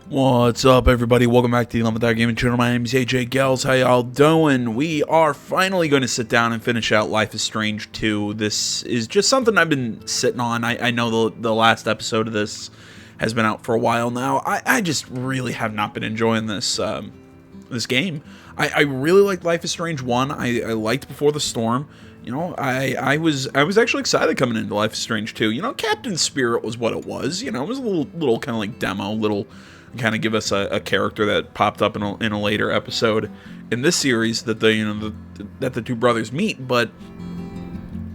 What's up, everybody? Welcome back to the 11th Hour Gaming Channel. My name is AJ Gels. How y'all doing? We are finally going to sit down and finish out Life is Strange 2. This is just something I've been sitting on. I know the last episode of this has been out for a while now. I just really have not been enjoying this this game. I really liked Life is Strange 1. I liked Before the Storm. You know, I was actually excited coming into Life is Strange 2. You know, Captain Spirit was what it was. You know, it was a little kind of like demo, little kind of give us a character that popped up in a later episode in this series that that the two brothers meet. But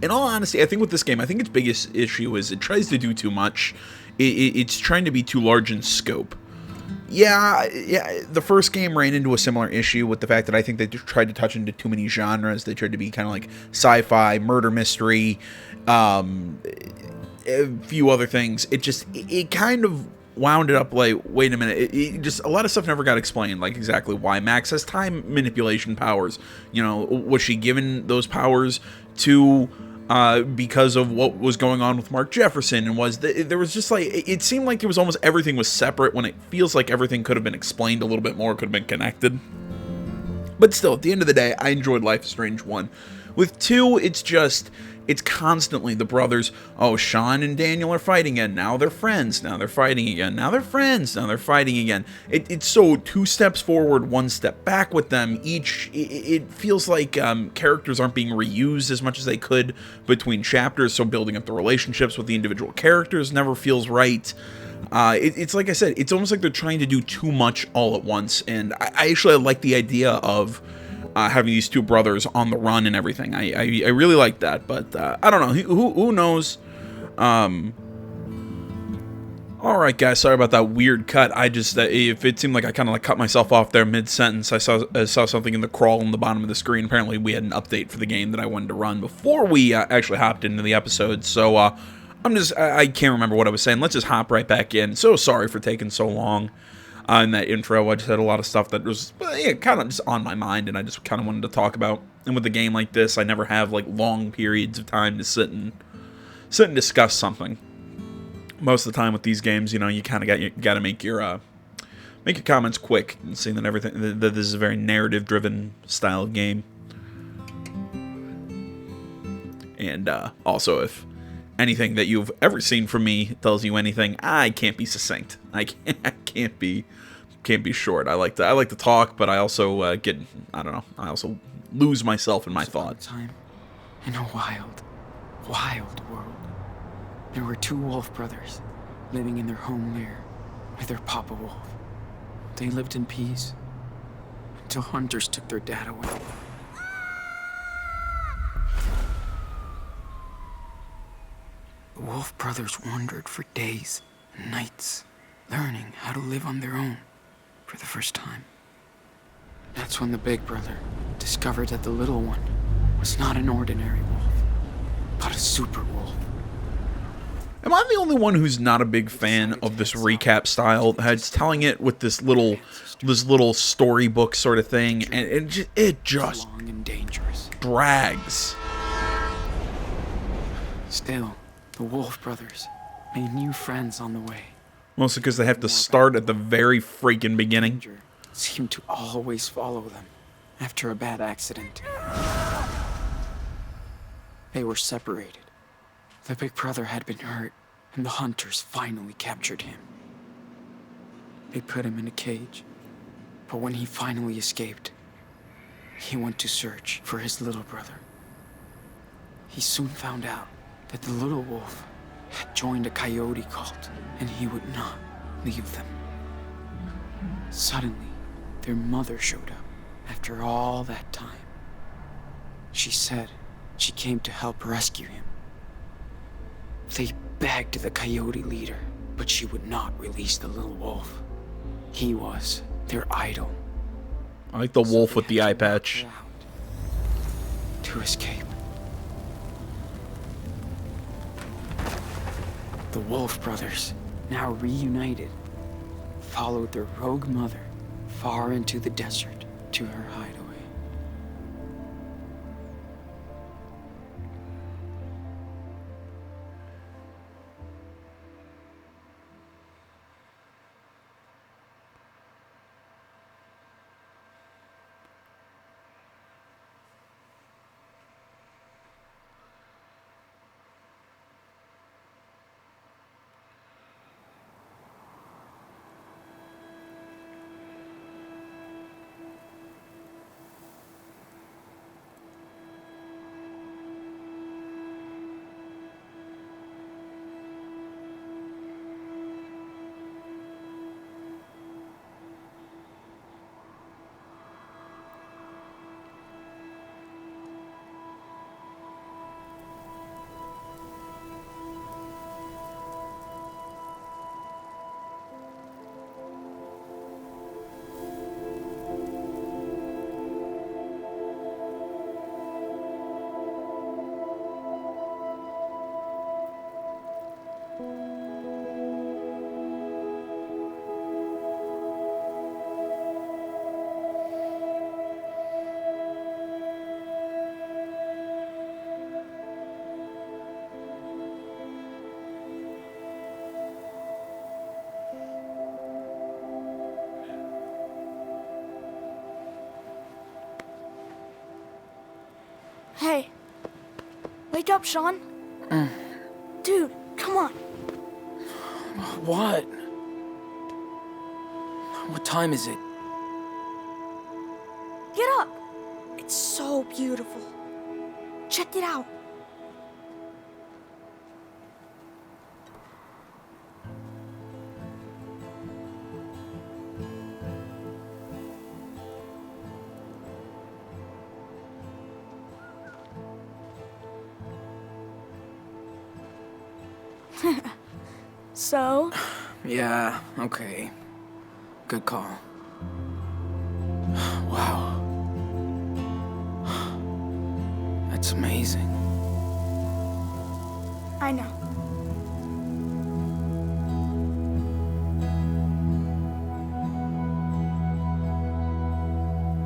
in all honesty, I think with this game, I think its biggest issue is it tries to do too much. It's trying to be too large in scope. Yeah, the first game ran into a similar issue with the fact that I think they just tried to touch into too many genres. They tried to be kind of like sci-fi, murder mystery, a few other things. It kind of wound it up like, wait a minute, it just, a lot of stuff never got explained, like exactly why Max has time manipulation powers. You know, was she given those powers to because of what was going on with Mark Jefferson, and there was just like, it seemed like it was almost everything was separate when it feels like everything could have been explained a little bit more, could have been connected. But still, at the end of the day, I enjoyed Life is Strange 1. With 2, it's constantly the brothers. Oh, Sean and Daniel are fighting again. Now they're friends. Now they're fighting again. Now they're friends. Now they're fighting again. It's so 2 steps forward, 1 step back with them. It feels like characters aren't being reused as much as they could between chapters, so building up the relationships with the individual characters never feels right. It's like I said, it's almost like they're trying to do too much all at once, and I actually like the idea of having these two brothers on the run and everything. I really like that, but I don't know. Who knows? All right, guys. Sorry about that weird cut. If it seemed like I kind of like cut myself off there mid-sentence, I saw something in the crawl on the bottom of the screen. Apparently, we had an update for the game that I wanted to run before we actually hopped into the episode. So I can't remember what I was saying. Let's just hop right back in. So sorry for taking so long. In that intro, I just had a lot of stuff that was kind of just on my mind, and I just kind of wanted to talk about. And with a game like this, I never have like long periods of time to sit and discuss something. Most of the time with these games, you know, you kind of got to make your comments quick, and seeing that this is a very narrative-driven style of game. And also, if anything that you've ever seen from me tells you anything, I can't be succinct. I can't be short. I like to talk, but I also I don't know. I also lose myself in my thoughts. Time in a wild world. There were 2 wolf brothers living in their home lair with their papa wolf. They lived in peace until hunters took their dad away. The wolf brothers wandered for days and nights, learning how to live on their own for the first time. That's when the big brother discovered that the little one was not an ordinary wolf, but a super wolf. Am I the only one who's not a big fan of this recap style? It's telling it with this little storybook sort of thing, and it just long and dangerous. Drags. Still, the wolf brothers made new friends on the way. Mostly because they have to start at the very freaking beginning. Danger seemed to always follow them after a bad accident. They were separated. The big brother had been hurt, and the hunters finally captured him. They put him in a cage, but when he finally escaped, he went to search for his little brother. He soon found out that the little wolf had joined a coyote cult, and he would not leave them. Suddenly, their mother showed up after all that time. She said she came to help rescue him. They begged the coyote leader, but she would not release the little wolf. He was their idol. I like the wolf with the eye patch. To escape. The Wolf brothers, now reunited, followed their rogue mother far into the desert to her hideaway. Wake up, Sean. Dude, come on. What? What time is it? Get up. It's so beautiful. Check it out. So? Yeah, okay. Good call. Wow. That's amazing. I know.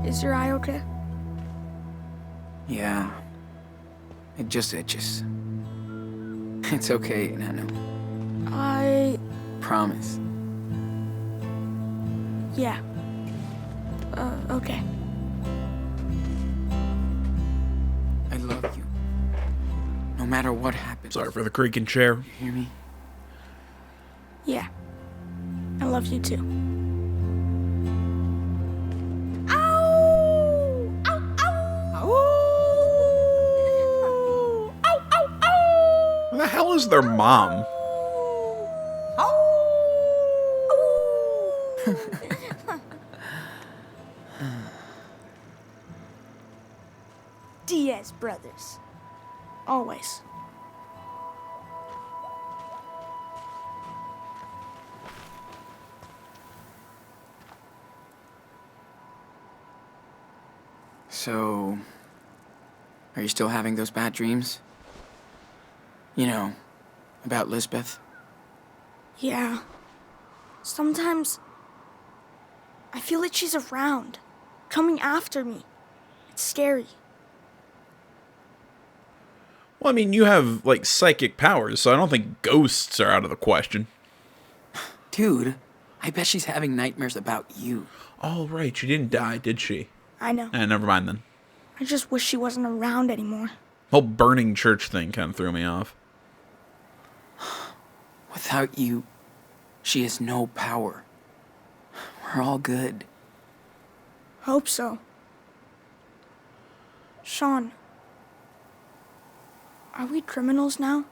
Is your eye okay? Yeah. It just itches. It's okay, Nano. Promise. Yeah. Okay. I love you. No matter what happens. Sorry for the creaking chair. You hear me? Yeah. I love you too. Ow! Ow! Ow! Ow! Ow! Ow! Ow! Who the hell is their mom? Diaz brothers. Always. So, are you still having those bad dreams? You know, about Lisbeth? Yeah. Sometimes I feel like she's around, coming after me. It's scary. Well, I mean, you have, like, psychic powers, so I don't think ghosts are out of the question. Dude, I bet she's having nightmares about you. Oh, right, she didn't die, did she? I know. Never mind then. I just wish she wasn't around anymore. The whole burning church thing kind of threw me off. Without you, she has no power. We're all good. Hope so. Sean, are we criminals now?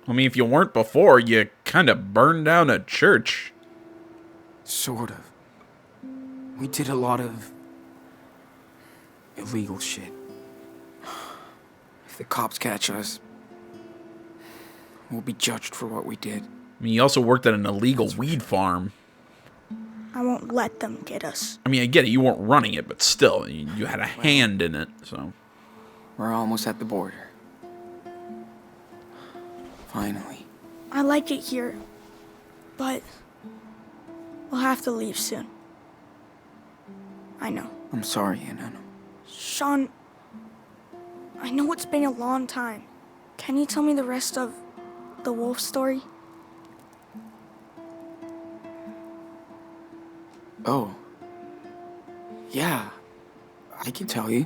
I mean, if you weren't before, you kind of burned down a church. Sort of. We did a lot of illegal shit. If the cops catch us, we'll be judged for what we did. I mean, you also worked at an illegal weed farm. I won't let them get us. I mean, I get it, you weren't running it, but still, you had a hand in it, so. We're almost at the border. Finally. I like it here, but we'll have to leave soon. I know. I'm sorry, Nano. Sean, I know it's been a long time. Can you tell me the rest of the wolf story? Oh. Yeah. I can tell you.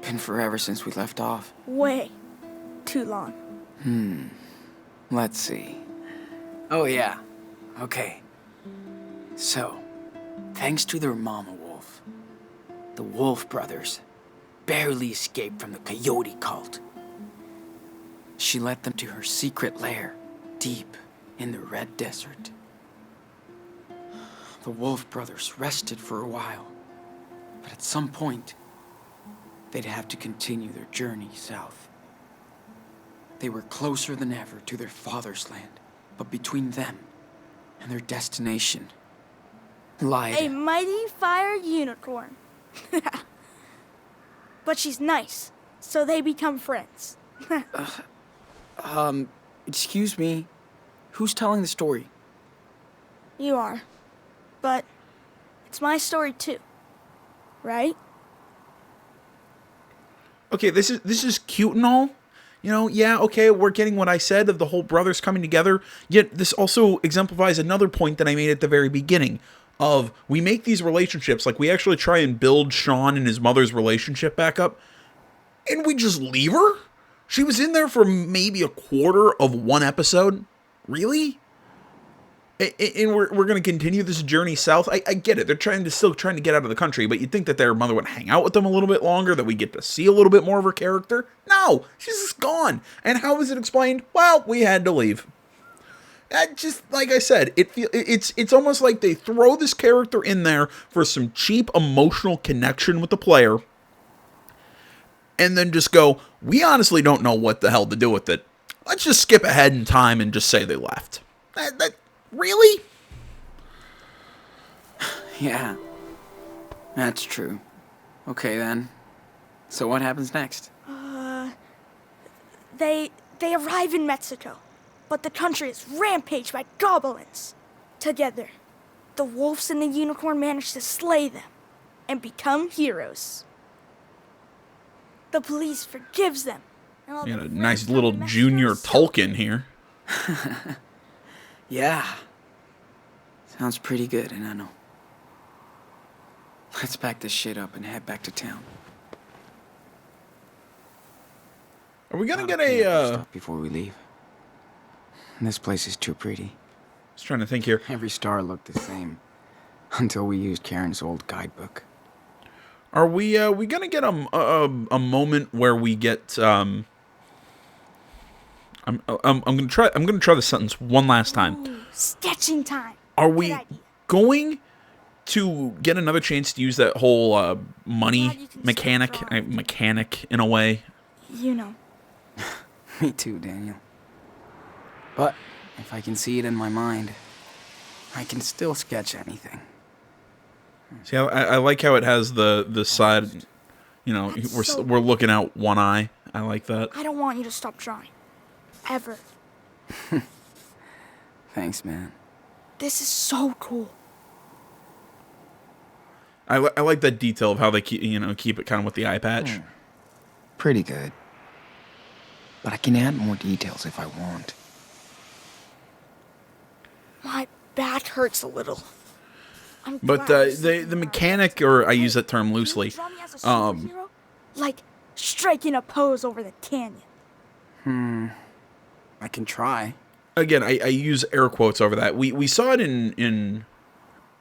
Been forever since we left off. Way too long. Let's see. Oh, yeah. Okay. So, thanks to their mama wolf, the Wolf brothers barely escaped from the coyote cult. She led them to her secret lair, deep in the Red Desert. The Wolf brothers rested for a while, but at some point, they'd have to continue their journey south. They were closer than ever to their father's land, but between them and their destination lied A mighty fire unicorn. But she's nice, so they become friends. Excuse me, who's telling the story? You are. But it's my story too. Right? Okay, this is cute and all. You know, yeah, okay, we're getting what I said of the whole brothers coming together. Yet this also exemplifies another point that I made at the very beginning of we make these relationships, like we actually try and build Sean and his mother's relationship back up. And we just leave her? She was in there for maybe a quarter of one episode? Really? And we're going to continue this journey south. I get it. They're still trying to get out of the country, but you'd think that their mother would hang out with them a little bit longer, that we get to see a little bit more of her character. No, she's just gone. And how is it explained? Well, we had to leave. That just, like I said, it's almost like they throw this character in there for some cheap emotional connection with the player, and then just go, we honestly don't know what the hell to do with it. Let's just skip ahead in time and just say they left. Really? Yeah, that's true. Okay then. So what happens next? They arrive in Mexico, but the country is rampaged by goblins. Together, the wolves and the unicorn manage to slay them and become heroes. The police forgives them. And all You their got a friends nice come little to Mexico junior to celebrate. Tolkien here. Yeah. Sounds pretty good, and I know. Let's pack this shit up and head back to town. Are we gonna get Clean up our a, stuff before we leave. This place is too pretty. just trying to think here. Every star looked the same until we used Karen's old guidebook. Are we gonna get a moment where we get I'm gonna try the sentence one last time. Ooh, sketching time. Are Good we idea. going to get another chance to use that whole Glad money you can stop drawing. mechanic in a way? You know. Me too, Daniel. But if I can see it in my mind, I can still sketch anything. See, I like how it has the side. You know, That's so we're looking out one eye. I like that. I don't want you to stop drawing. Ever. Thanks, man. This is so cool. I like that detail of how they keep it kind of with the eye patch. Pretty good. But I can add more details if I want. My back hurts a little. I'm But glad you said the that. mechanic, or I use that term Can you loosely. draw me as a superhero? Like striking a pose over the canyon. I can try. Again, I use air quotes over that. We saw it in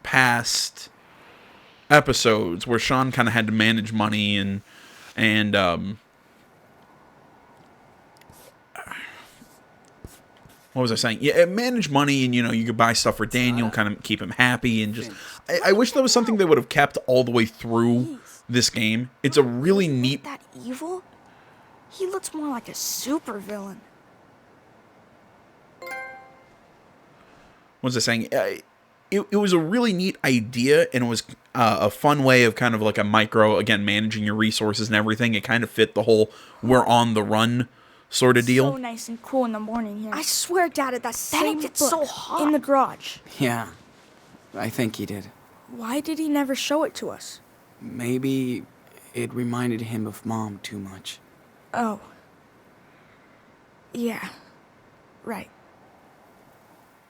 past episodes where Sean kind of had to manage money and what was I saying? Yeah, manage money, and you could buy stuff for Daniel, kind of keep him happy, and just I wish that was something they would have kept all the way through this game. It's a really neat. That evil? He looks more like a supervillain. What was I saying? It was a really neat idea, and it was a fun way of kind of like a micro, again, managing your resources and everything. It kind of fit the whole we're on the run sort of deal. So nice and cool in the morning here. I swear Dad had that same gets book so hot. in the garage. Yeah, I think he did. Why did he never show it to us? Maybe it reminded him of Mom too much. Oh. Yeah. Right.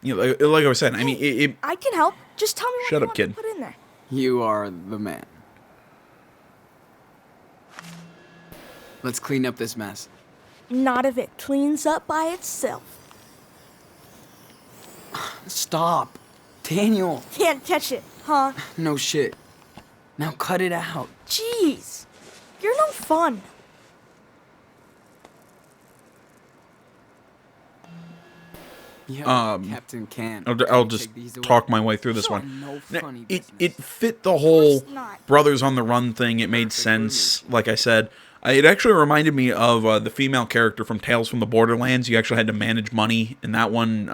Like I was saying, I mean, it I can help. Just tell me what Shut you up, want kid. to put in there. You are the man. Let's clean up this mess. Not if it cleans up by itself. Stop. Daniel. Can't catch it, huh? No shit. Now cut it out. Jeez. You're no fun. Yeah, Captain Can. I'll just Take these away. talk my way through this Sure, one. no Now, funny it business. fit the whole course not. brothers on the run thing. It made sense. Like I said, it actually reminded me of the female character from Tales from the Borderlands. You actually had to manage money in that one.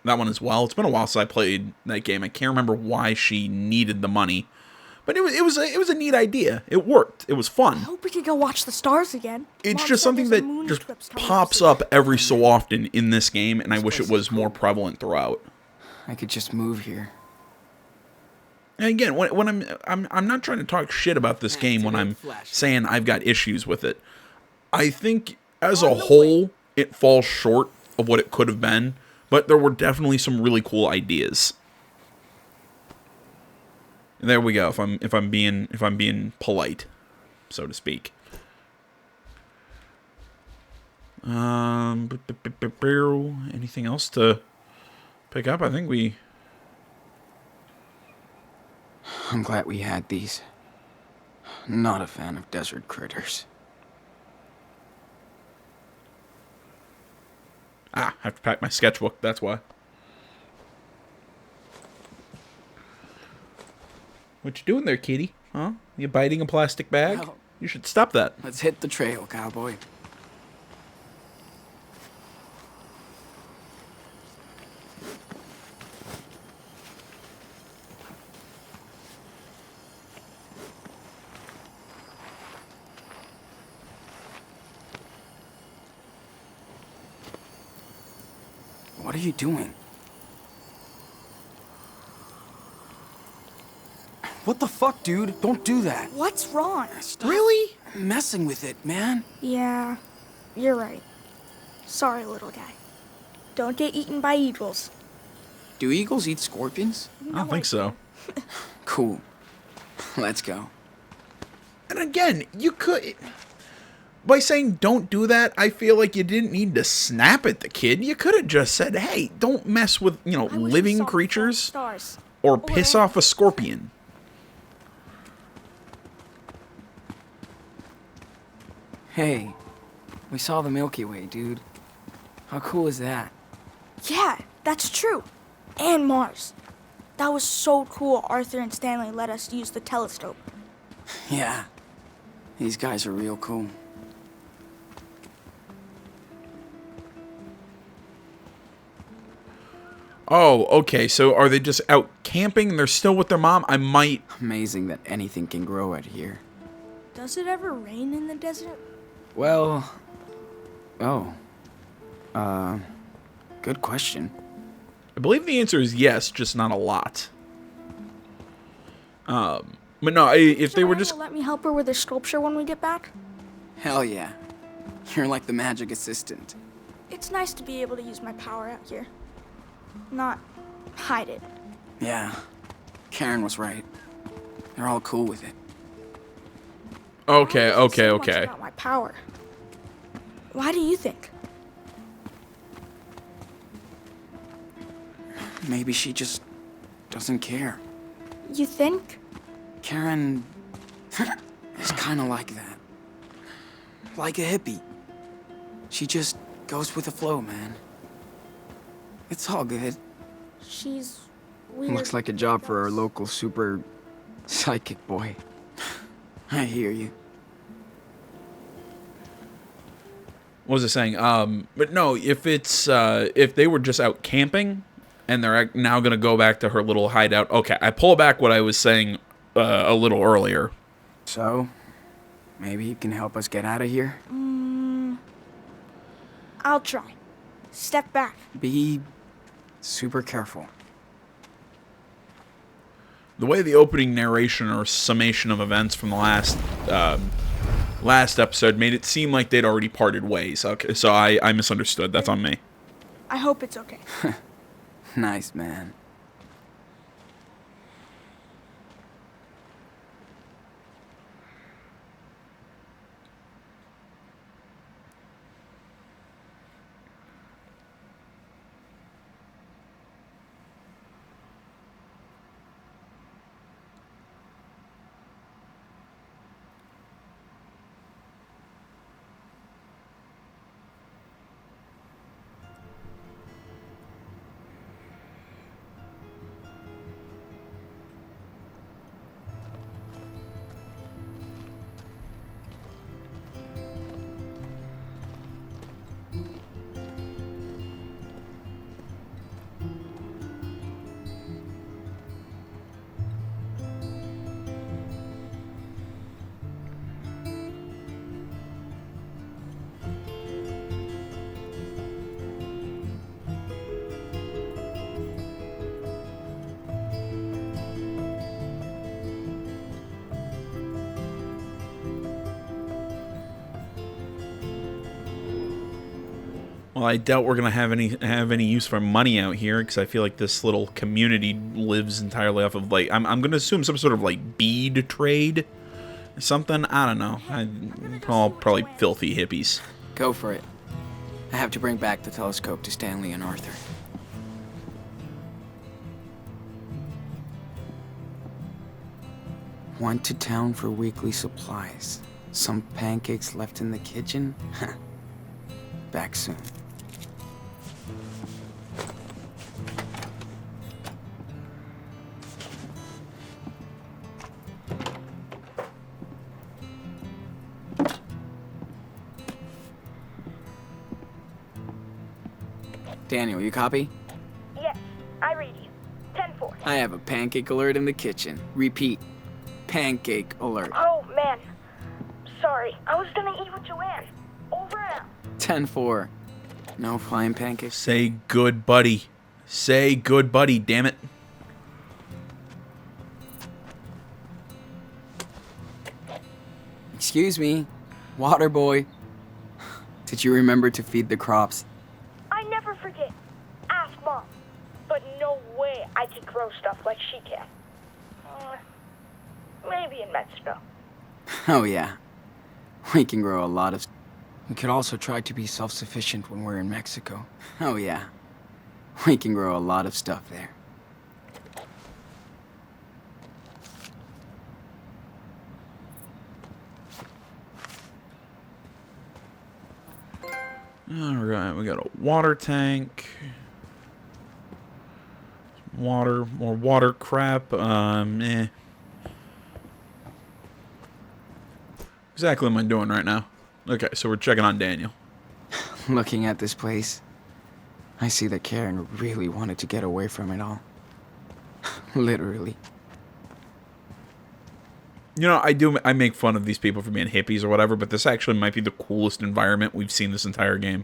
That one as well. It's been a while since I played that game. I can't remember why she needed the money, but it was a neat idea. It worked. It was fun. I hope we could go watch the stars again. It's Mom just said something there's that moon just eclipse coming pops soon. up every so often in this game, and I wish it place was is more cool. prevalent throughout. I could just move here. And again, when I'm not trying to talk shit about this game when I'm saying I've got issues with it. I think as a whole, it falls short of what it could have been, but there were definitely some really cool ideas. There we go. If I'm being polite, so to speak. Anything else to pick up? I think we... I'm glad we had these. Not a fan of desert critters. I have to pack my sketchbook, that's why. What you doing there, kitty? Huh? You biting a plastic bag? Well, you should stop that. let's hit the trail, cowboy. What are you doing? What the fuck, dude? Don't do that. What's wrong? Stop Really? messing with it, man. Yeah, you're right. Sorry, little guy. Don't get eaten by eagles. Do eagles eat scorpions? I don't think so. Cool. Let's go. And again, you could... By saying don't do that, I feel like you didn't need to snap at the kid. You could have just said, hey, don't mess with, I wish you living saw creatures stars. or piss off a scorpion. Hey, we saw the Milky Way, dude. How cool is that? Yeah, that's true. And Mars. That was so cool Arthur and Stanley let us use the telescope. Yeah. These guys are real cool. Oh, okay, so are they just out camping and they're still with their mom? I might... Amazing that anything can grow out here. Does it ever rain in the desert? Well... Oh. Good question. I believe the answer is yes, just not a lot. But no, if they were Joanna just... will let me help her with her sculpture when we get back. Hell yeah. You're like the magic assistant. It's nice to be able to use my power out here. Not hide it. Yeah. Karen was right. They're all cool with it. Okay, Why does it say okay, much okay. about my power. Why do you think? Maybe she just doesn't care. You think? Karen is kind of like that. Like a hippie. She just goes with the flow, man. It's all good. She's weird. Looks like a job for our local super psychic boy. I hear you. What was I saying? But no, if it's, if they were just out camping and they're now going to go back to her little hideout. Okay, I pull back what I was saying a little earlier. So, maybe you can help us get out of here? I'll try. Step back. Be super careful. The way the opening narration or summation of events from the last episode made it seem like they'd already parted ways. Okay, so I misunderstood. That's on me. I hope it's okay. Nice, man. Well, I doubt we're gonna have any use for money out here because I feel like this little community lives entirely off of like I'm gonna assume some sort of like bead trade or something. I don't know. Probably filthy hippies. Go for it. I have to bring back the telescope to Stanley and Arthur. Went to town for weekly supplies. Some pancakes left in the kitchen? Back soon. Daniel, you copy? Yes, I read you. 10-4. I have a pancake alert in the kitchen. Repeat. Pancake alert. Oh, man. Sorry, I was gonna eat with Joanne. Over and out. 10-4. No flying pancakes. Say good, buddy. Say good, buddy, damn it. Excuse me, water boy. Did you remember to feed the crops? I never forget. Ask Mom. But no way I can grow stuff like she can. Maybe in Mexico. Oh yeah. We can grow a lot of... We could also try to be self-sufficient when we're in Mexico. Oh yeah. We can grow a lot of stuff there. Alright, we got a water tank. Water, more water crap. Exactly what am I doing right now? Okay, so we're checking on Daniel. Looking at this place, I see that Karen really wanted to get away from it all. Literally. You know, I make fun of these people for being hippies or whatever, but this actually might be the coolest environment we've seen this entire game.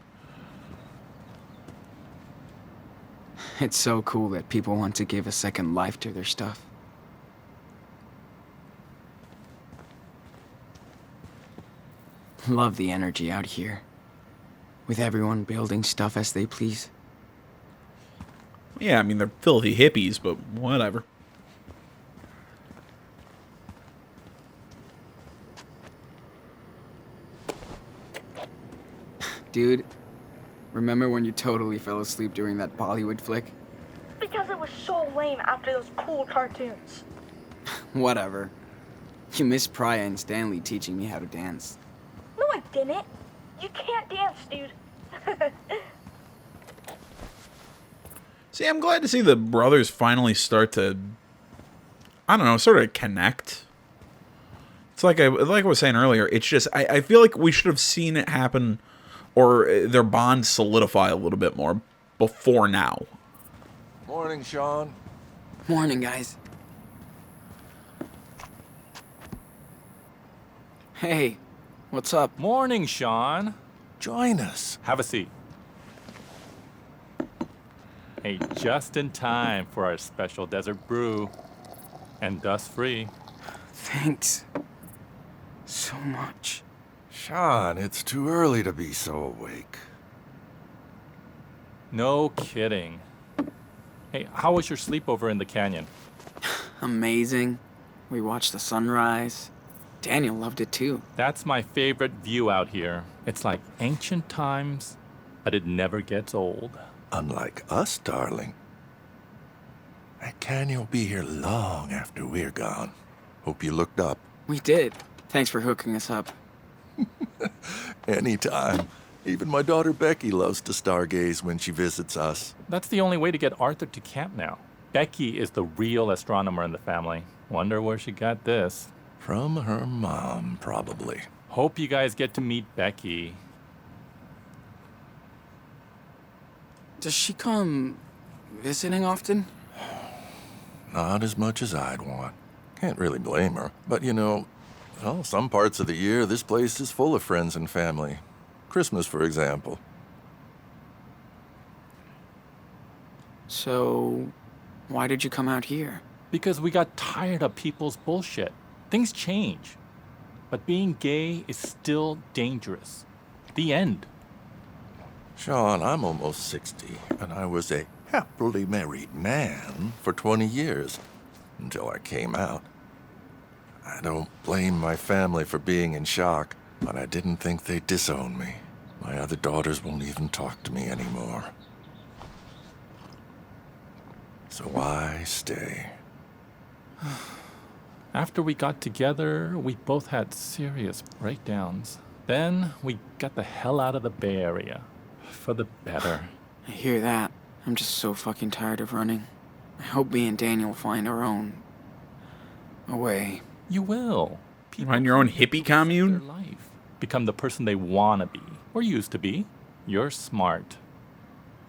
It's so cool that people want to give a second life to their stuff. Love the energy out here. With everyone building stuff as they please. Yeah, I mean, they're filthy hippies, but whatever. Dude, remember when you totally fell asleep during that Bollywood flick? Because it was so lame after those cool cartoons. Whatever. You missed Priya and Stanley teaching me how to dance. No, I didn't. You can't dance, dude. See, I'm glad to see the brothers finally start to, I don't know, sort of connect. It's like I was saying earlier, it's just, I feel like we should have seen it happen, or their bond solidify a little bit more before now. Morning, Sean. Morning, guys. Hey, what's up? Morning, Sean. Join us. Have a seat. Hey, just in time for our special desert brew. And dust-free. Thanks. So much. Sean, it's too early to be so awake. No kidding. Hey, how was your sleepover in the canyon? Amazing. We watched the sunrise. Daniel loved it too. That's my favorite view out here. It's like ancient times, but it never gets old. Unlike us, darling. That canyon will be here long after we're gone. Hope you looked up. We did. Thanks for hooking us up. Anytime. Even my daughter Becky loves to stargaze when she visits us. That's the only way to get Arthur to camp now. Becky is the real astronomer in the family. Wonder where she got this. From her mom, probably. Hope you guys get to meet Becky. Does she come visiting often? Not as much as I'd want. Can't really blame her. But you know, well, some parts of the year, this place is full of friends and family. Christmas, for example. So, why did you come out here? Because we got tired of people's bullshit. Things change. But being gay is still dangerous. The end. Sean, I'm almost 60, and I was a happily married man for 20 years, until I came out. I don't blame my family for being in shock, but I didn't think they'd disown me. My other daughters won't even talk to me anymore. So why stay? After we got together, we both had serious breakdowns. Then we got the hell out of the Bay Area. For the better. I hear that. I'm just so fucking tired of running. I hope me and Daniel find our own... a way. You will. Find your own can hippie live commune? their life. Become the person they want to be. Or used to be. You're smart.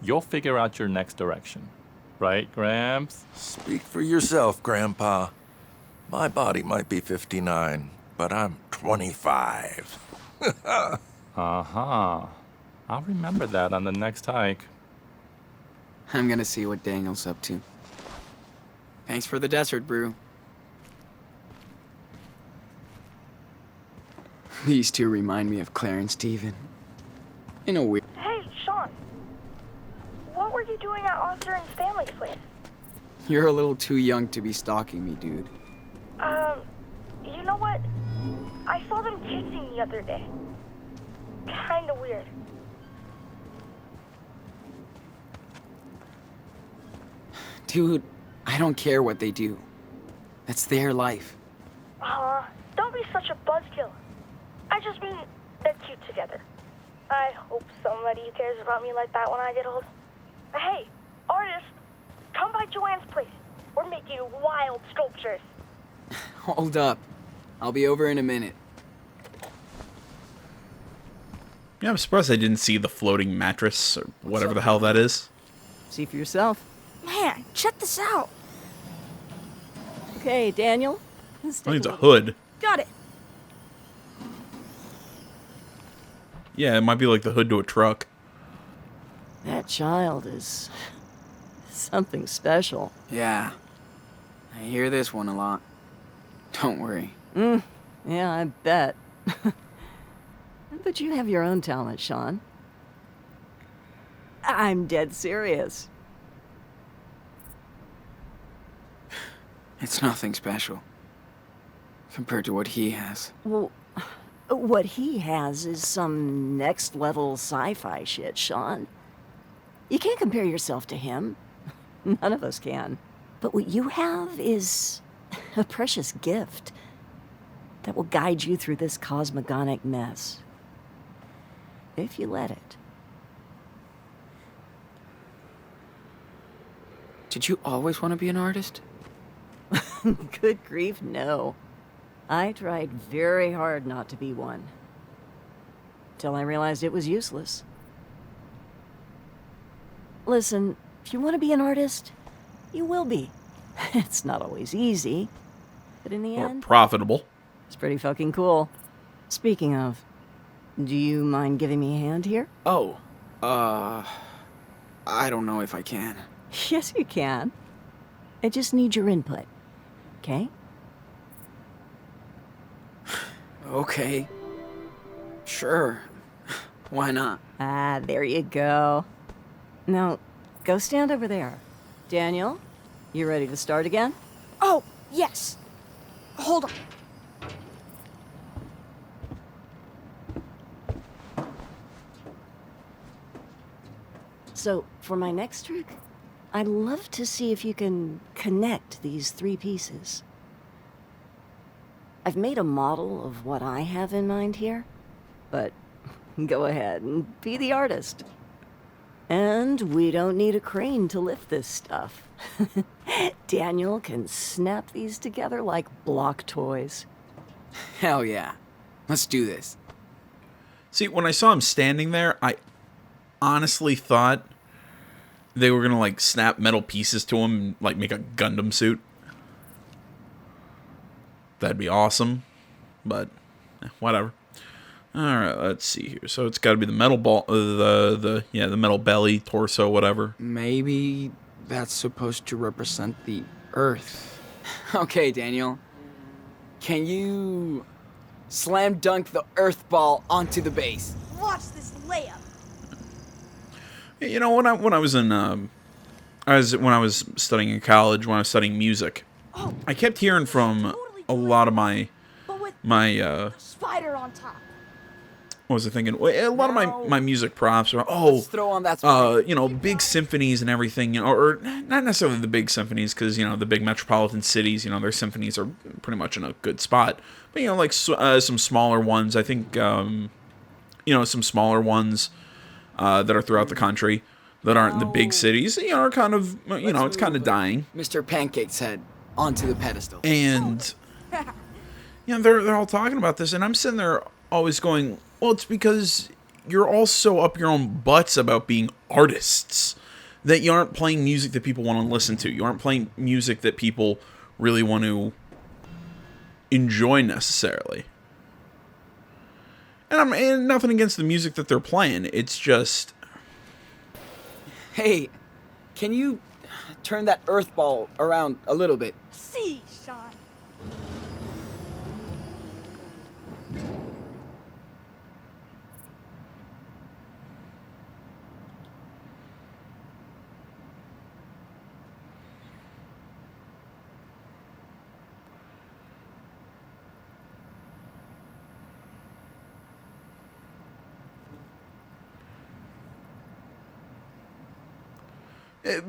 You'll figure out your next direction. Right, Gramps? Speak for yourself, Grandpa. My body might be 59, but I'm 25. Uh-huh. I'll remember that on the next hike. I'm gonna see what Daniel's up to. Thanks for the desert brew. These two remind me of Claire and Steven. In a weird... Hey, Sean. What were you doing at Arthur and Stanley's place? You're a little too young to be stalking me, dude. You know what? I saw them kissing the other day. Kinda weird. Dude, I don't care what they do. That's their life. Don't be such a buzzkill. I just mean, they're cute together. I hope somebody cares about me like that when I get old. Hey, artist, come by Joanne's place. We're making wild sculptures. Hold up. I'll be over in a minute. Yeah, I'm surprised I didn't see the floating mattress or whatever the hell that is. See for yourself. Man, check this out. Okay, Daniel. Let's I think it's take a hood. Got it. Yeah, it might be like the hood to a truck. That child is something special. Yeah. I hear this one a lot. Don't worry. Yeah, I bet. But you have your own talent, Sean. I'm dead serious. It's nothing special. Compared to what he has. Well, what he has is some next level sci-fi shit, Sean. You can't compare yourself to him. None of us can. But what you have is a precious gift that will guide you through this cosmogonic mess. If you let it. Did you always want to be an artist? Good grief, no. I tried very hard not to be one. Till I realized it was useless. Listen, if you want to be an artist, you will be. It's not always easy, but in the Or end, profitable. it's pretty fucking cool. Speaking of, do you mind giving me a hand here? Oh, I don't know if I can. Yes, you can. I just need your input, okay? Okay. Sure. Why not? Ah, there you go. Now, go stand over there. Daniel, you ready to start again? Oh, yes. Hold on. So, for my next trick, I'd love to see if you can connect these three pieces. I've made a model of what I have in mind here, but go ahead and be the artist. And we don't need a crane to lift this stuff. Daniel can snap these together like block toys. Hell yeah. Let's do this. See, when I saw him standing there, I honestly thought they were gonna like snap metal pieces to him and like make a Gundam suit. That'd be awesome, but whatever. All right, let's see here. So it's got to be the metal ball, the metal belly, torso, whatever. Maybe that's supposed to represent the Earth. Okay, Daniel. Can you slam dunk the Earth ball onto the base? Watch this layup. You know, when I was in when I was studying in college, when I was studying music, Oh, I kept hearing from totally a do lot it. of my But with my a spider on top. what was I thinking? Well, a lot of my music props are, Let's throw on that spot. big symphonies and everything, or not necessarily the big symphonies, because, the big metropolitan cities, their symphonies are pretty much in a good spot. But, like some smaller ones, I think, some smaller ones that are throughout the country that aren't in the big cities, are kind of, it's kind of dying. Mr. Pancake's head onto the pedestal. And, they're all talking about this, and I'm sitting there always going, well, it's because you're all so up your own butts about being artists that you aren't playing music that people want to listen to. You aren't playing music that people really want to enjoy necessarily. And nothing against the music that they're playing. It's just... Hey, can you turn that earth ball around a little bit? See, Sean.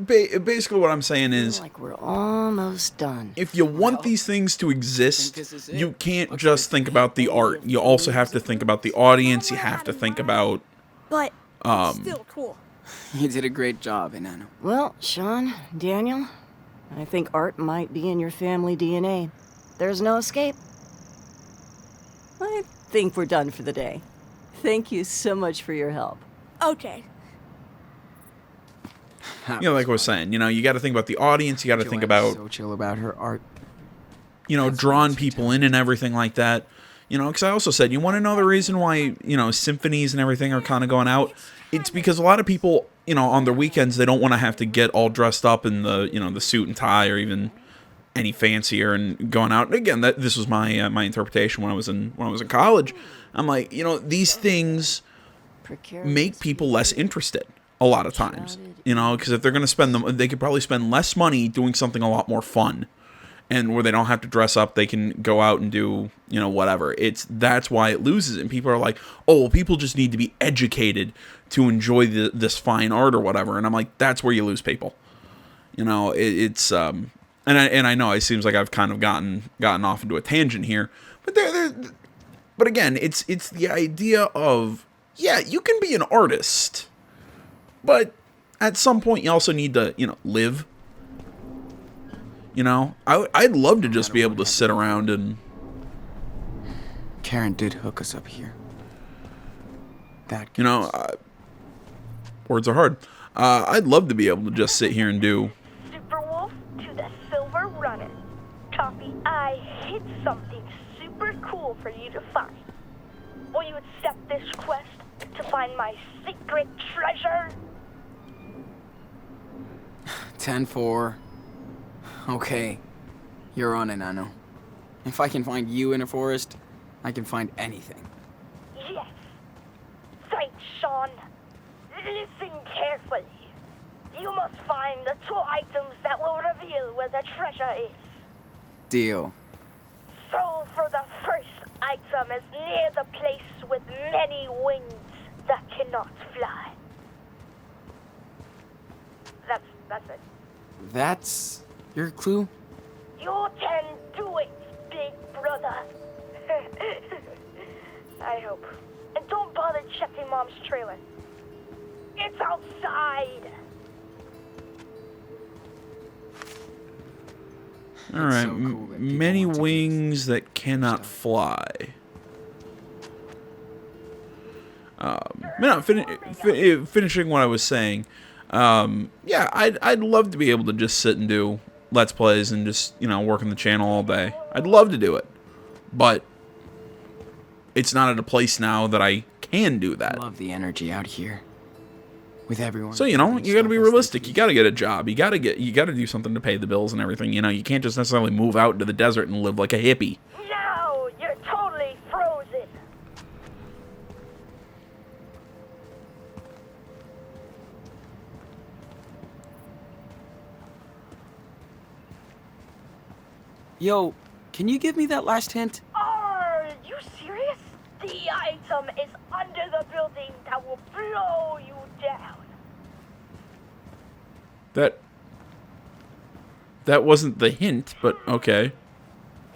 Basically what I'm saying is, Like we're almost done. if you want these things to exist, you can't just think about the art. You also have to think about the audience. You have to think about... But it's still cool. You did a great job, Enano. Well, Sean, Daniel, I think art might be in your family DNA. There's no escape. I think we're done for the day. Thank you so much for your help. Okay. like I was saying, you got to think about the audience. You got to think about, so chill about her art. drawing people in and everything like that. Because I also said, you want to know the reason why, symphonies and everything are kind of going out? It's because a lot of people, on their weekends, they don't want to have to get all dressed up in the, the suit and tie or even any fancier and going out. And again, this was my my interpretation when I was in college. I'm like, these things make people less interested a lot of times, because if they're going to spend them, they could probably spend less money doing something a lot more fun, and where they don't have to dress up, they can go out and do, whatever. That's why it loses, and people are like, oh, well, people just need to be educated to enjoy this fine art or whatever, and I'm like, that's where you lose people. It's and I know it seems like I've kind of gotten off into a tangent here, but but again, it's the idea of, yeah, you can be an artist, but at some point you also need to, live. I'd love to just be able to sit around and... Karen did hook us up here. That words are hard. I'd love to be able to just sit here and do... Superwolf to the Silver Runner. Copy, I hid something super cool for you to find. Will you accept this quest to find my secret treasure? 10-4. Okay. You're on it, Enano. If I can find you in a forest, I can find anything. Yes. Thanks, Sean. Listen carefully. You must find the 2 items that will reveal where the treasure is. Deal. So for the first item is near the place with many wings that cannot fly. That's it. That's your clue? You can do it, big brother. I hope. And don't bother checking Mom's trailer. It's outside. All right, so cool that people many want to wings that cannot fly. Finishing what I was saying. Yeah, I'd love to be able to just sit and do Let's Plays and just, work on the channel all day. I'd love to do it. But it's not at a place now that I can do that. I love the energy out here. With everyone. So, you got to be realistic. You got to get a job. You got to do something to pay the bills and everything. You can't just necessarily move out into the desert and live like a hippie. No, you're totally frozen. Yo, can you give me that last hint? Are you serious? The item system is under the building that will blow you down. That wasn't the hint, but okay.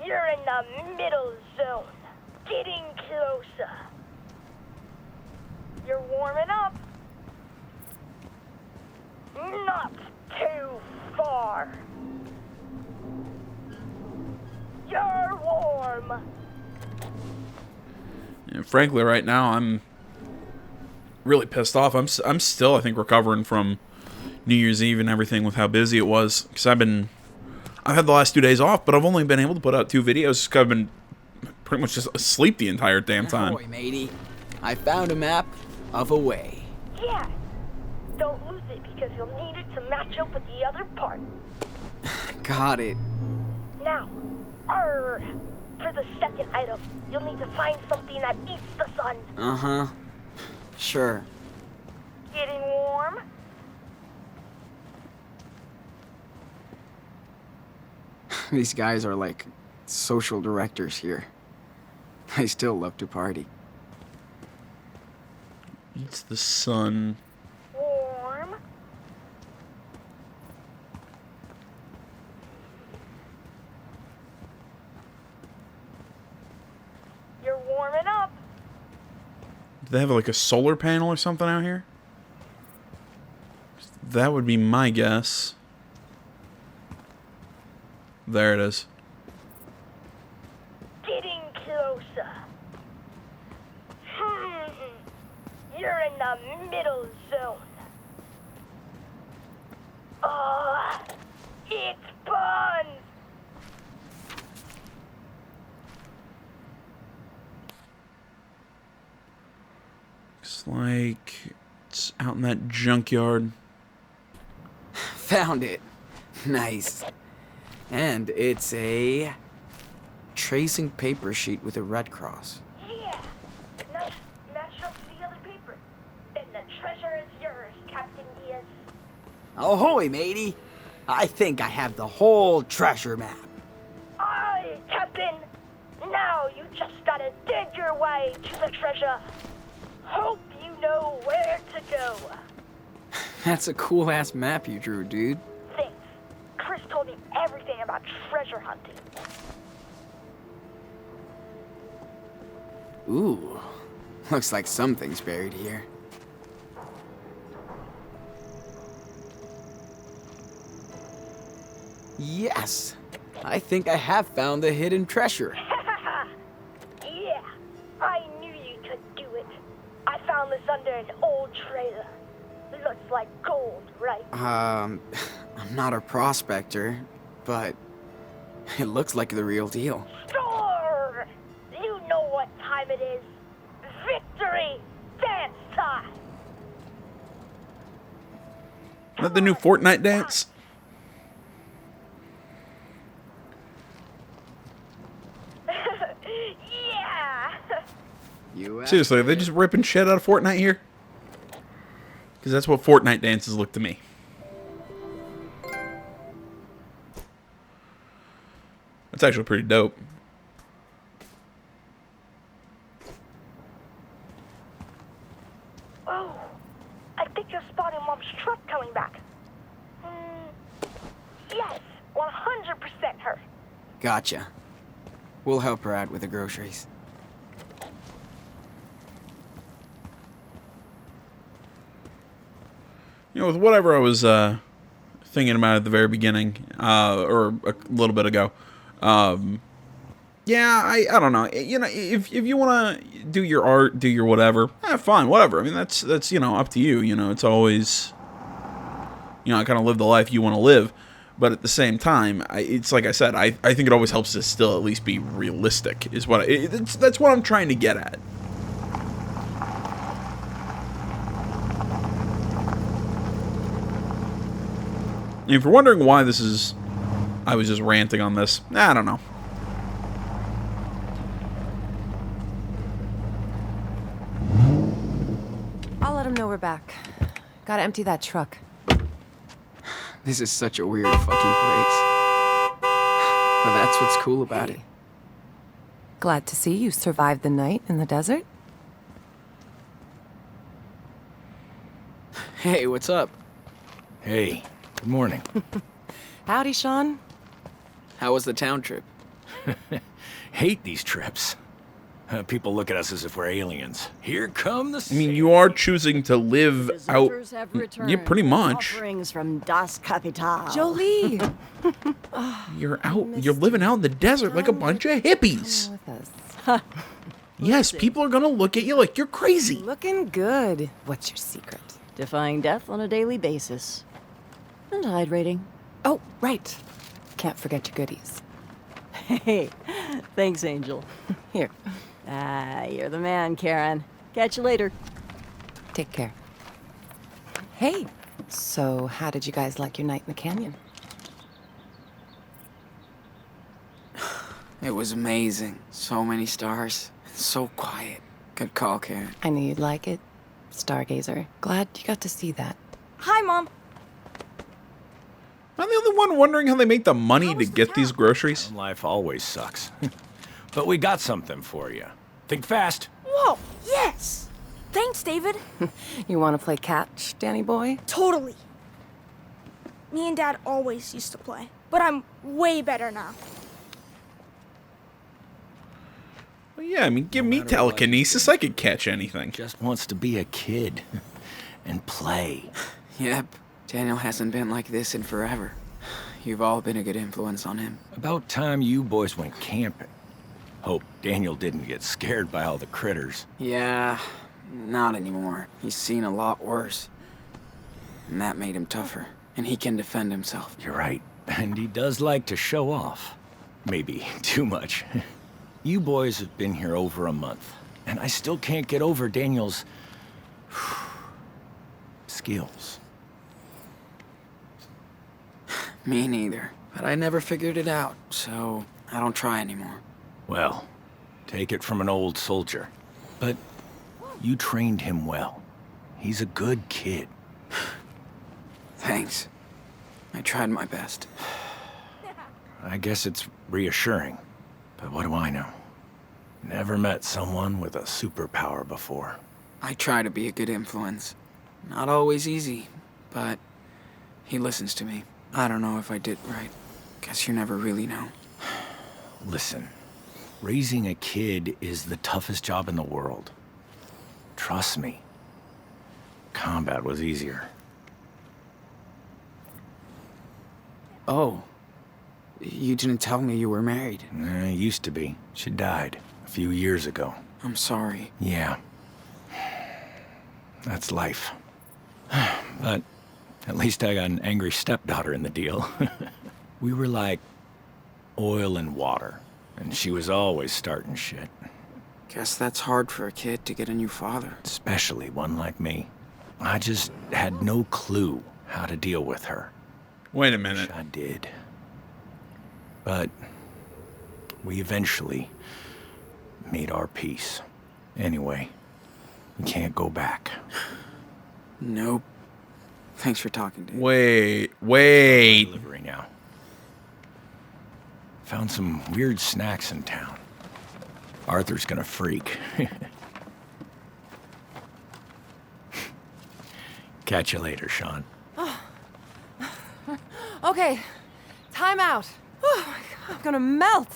You're in the middle zone. Getting closer. You're warming up. Not too far. You're warm. And frankly, right now, I'm really pissed off. I'm still, I think, recovering from New Year's Eve and everything with how busy it was. Because I've had the last 2 days off, but I've only been able to put out 2 videos because I've been pretty much just asleep the entire damn time. Ahoy, matey. I found a map of a way. Yeah. Don't lose it because you'll need it to match up with the other part. Got it. Now, for the second item, you'll need to find something that eats the sun. Uh-huh. Sure. Getting warm? These guys are like social directors here. They still love to party. It's the sun. Warm? You're warming up. Do they have like a solar panel or something out here? That would be my guess. There it is. Getting closer. You're in the middle zone. It's fun. Looks like it's out in that junkyard. Found it. Nice. And it's a tracing paper sheet with a red cross. Yeah. Nice. Match up to the other paper. And the treasure is yours, Captain Diaz. Ahoy, matey. I think I have the whole treasure map. Aye, Captain. Now you just gotta dig your way to the treasure. Hope you know where to go. That's a cool-ass map you drew, dude. Thanks. Chris told me everything about treasure hunting. Ooh. Looks like something's buried here. Yes. I think I have found the hidden treasure. Yeah, I knew you could do it. I found this under an old trailer. Looks like gold, right? I'm not a prospector, but it looks like the real deal. Sure! You know what time it is. Victory! Dance time! Is that the new Fortnite dance? Yeah! You Seriously, are they just ripping shit out of Fortnite here? Because that's what Fortnite dances look to me. That's actually pretty dope. Oh, I think you're spotting Mom's truck coming back. Yes, 100% her. Gotcha. We'll help her out with the groceries. You know, with whatever I was thinking about at the very beginning, or a little bit ago, yeah, I don't know. You know, if you want to do your art, do your whatever, fine, whatever. I mean, that's you know, up to you. You know, it's always, you know, kind of live the life you want to live. But at the same time, it's like I said, I think it always helps to still at least be realistic. Is what that's what I'm trying to get at. And if you're wondering why this is, I was just ranting on this. I don't know. I'll let him know we're back. Gotta empty that truck. This is such a weird fucking place. But that's what's cool about it. Glad to see you survived the night in the desert. Hey, what's up? Hey, good morning. Howdy, Sean. How was the town trip? Hate these trips. People look at us as if we're aliens. Here come the I mean, you are choosing to live out. Visitors have returned Yeah, pretty with much. Offerings from Das Kapital. Jolie. You're out. You're living out in the desert like a bunch of hippies. With us. Yes, people are gonna look at you like you're crazy. Looking good. What's your secret? Defying death on a daily basis. And hydrating. Oh, right. Can't forget your goodies. Hey, thanks, Angel. Here, You're the man, Karen. Catch you later. take care. Hey, so how did you guys like your night in the canyon? It was amazing. So many stars. So quiet. Good call, Karen. I knew you'd like it. Stargazer. Glad you got to see that. Hi, Mom. I'm the only one wondering how they make the money to get these groceries. life always sucks. But we got something for you. Think fast. Whoa, yes. Thanks, David. You want to play catch, Danny boy? Totally. Me and Dad always used to play, but I'm way better now. Well, yeah, I mean, give me telekinesis. I could catch anything. Just wants to be a kid and play. Yep. Daniel hasn't been like this in forever. You've all been a good influence on him. About time you boys went camping. Hope Daniel didn't get scared by all the critters. Yeah, not anymore. He's seen a lot worse. And that made him tougher. And he can defend himself. You're right. And he does like to show off. Maybe too much. You boys have been here over a month, and I still can't get over Daniel's skills. Me neither. But I never figured it out, so I don't try anymore. Well, take it from an old soldier. But you trained him well. He's a good kid. Thanks. I tried my best. I guess it's reassuring. But what do I know? Never met someone with a superpower before. I try to be a good influence. Not always easy, but he listens to me. I don't know if I did right. Guess you never really know. Listen, raising a kid is the toughest job in the world. Trust me. Combat was easier. Oh. You didn't tell me you were married. Used to be. She died a few years ago. I'm sorry. Yeah. That's life. But at least I got an angry stepdaughter in the deal. We were like oil and water, and she was always starting shit. Guess that's hard for a kid to get a new father. Especially one like me. I just had no clue how to deal with her. Wait a minute. I did. But we eventually made our peace. Anyway, we can't go back. Nope. Thanks for talking, dude. Wait. Delivery now. Found some weird snacks in town. Arthur's gonna freak. Catch you later, Sean. Okay, time out. Oh my God, I'm gonna melt.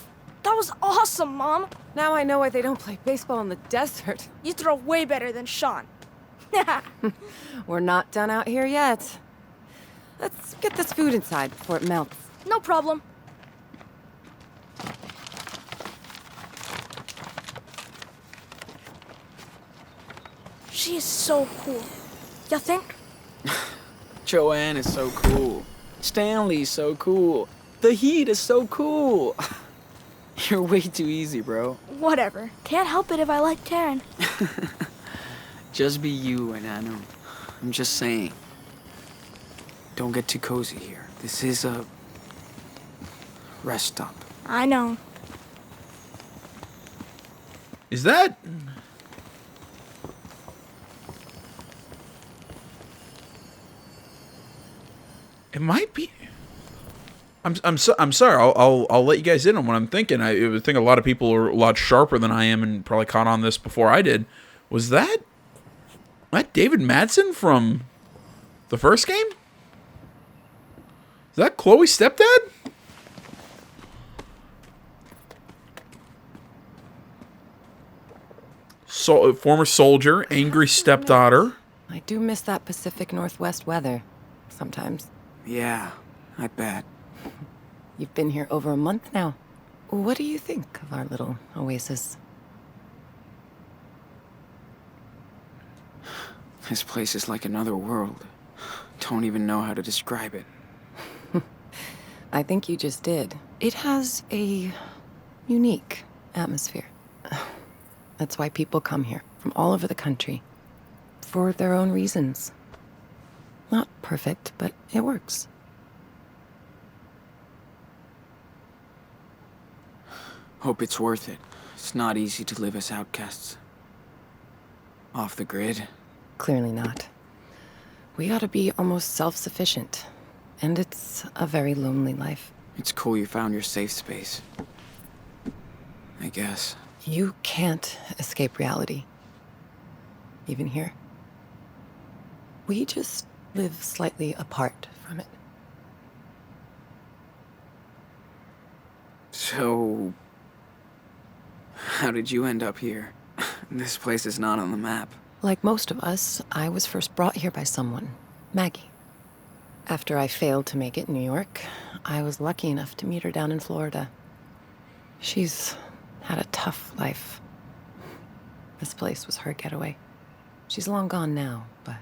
That was awesome, Mom. Now I know why they don't play baseball in the desert. You throw way better than Sean. We're not done out here yet. Let's get this food inside before it melts. No problem. She is so cool. You think? Joanne is so cool. Stanley's so cool. The Heat is so cool. You're way too easy, bro. Whatever. Can't help it if I like Karen. Just be you, and I know. I'm just saying. Don't get too cozy here. This is a rest stop. I know. Is that? It might be. I'm sorry. I'll let you guys in on what I'm thinking. I would think a lot of people are a lot sharper than I am and probably caught on this before I did. Was that David Madsen from The first game? Is that Chloe's stepdad? So, former soldier, angry stepdaughter. I do miss that Pacific Northwest weather. Sometimes. Yeah, I bet. You've been here over a month now. What do you think of our little oasis? This place is like another world. Don't even know how to describe it. I think you just did. It has a unique atmosphere. That's why people come here from all over the country. For their own reasons. Not perfect, but it works. Hope it's worth it. It's not easy to live as outcasts. Off the grid. Clearly not. We gotta be almost self-sufficient. And it's a very lonely life. It's cool you found your safe space. I guess. You can't escape reality. Even here. We just live slightly apart from it. So... how did you end up here? This place is not on the map. Like most of us, I was first brought here by someone, Maggie. After I failed to make it in New York, I was lucky enough to meet her down in Florida. She's had a tough life. This place was her getaway. She's long gone now, but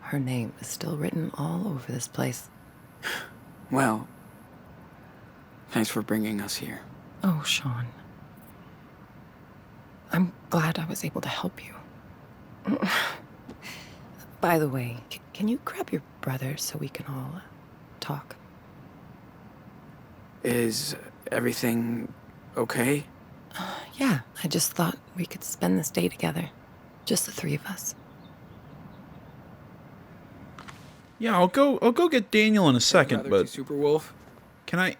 her name is still written all over this place. Well, thanks for bringing us here. Oh, Sean. I'm glad I was able to help you. By the way, can you grab your brother so we can all talk? Is everything okay? Yeah, I just thought we could spend this day together. Just the three of us. Yeah, I'll go get Daniel in a second, Brother but to Super Wolf, can I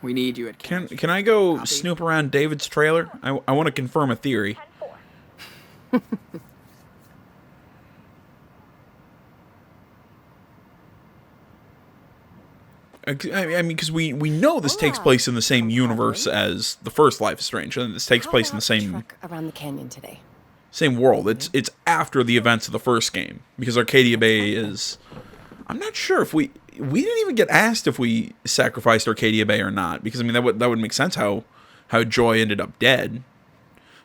we need you at can camp. can I go Copy. snoop around David's trailer? I want to confirm a theory. I mean, because we know this takes place in the same universe as the first Life is Strange, and this takes place in the same Truck around the canyon today. same world. It's after the events of the first game, because Arcadia Bay is. I'm not sure if we didn't even get asked if we sacrificed Arcadia Bay or not, because I mean that would make sense how Joy ended up dead,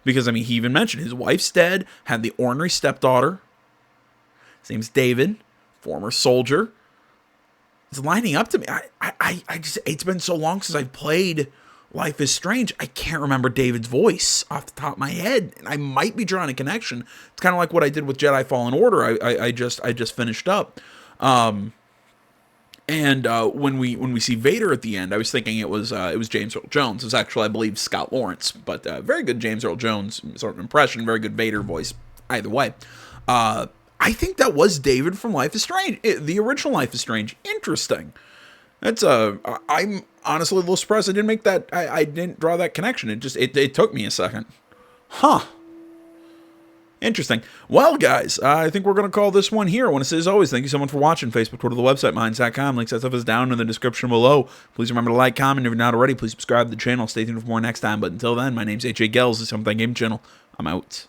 because I mean he even mentioned his wife's dead, had the ornery stepdaughter. His name's David, former soldier. It's lining up to me. I just, it's been so long since I've played Life is Strange. I can't remember David's voice off the top of my head. And I might be drawing a connection. It's kind of like what I did with Jedi Fallen Order. I just finished up. And when we see Vader at the end, I was thinking it was James Earl Jones. It was actually, I believe, Scott Lawrence. But very good James Earl Jones sort of impression. Very good Vader voice. Either way. I think that was David from Life is Strange, the original Life is Strange. Interesting. That's I'm honestly a little surprised I didn't make that. I didn't draw that connection. It took me a second. Huh. Interesting. Well, guys, I think we're going to call this one here. I want to say, as always, thank you so much for watching. Facebook, Twitter, the website, minds.com. Links, that stuff is down in the description below. Please remember to like, comment. If you're not already, please subscribe to the channel. Stay tuned for more next time. But until then, my name's AJ Gels. This is Something Game Channel. I'm out.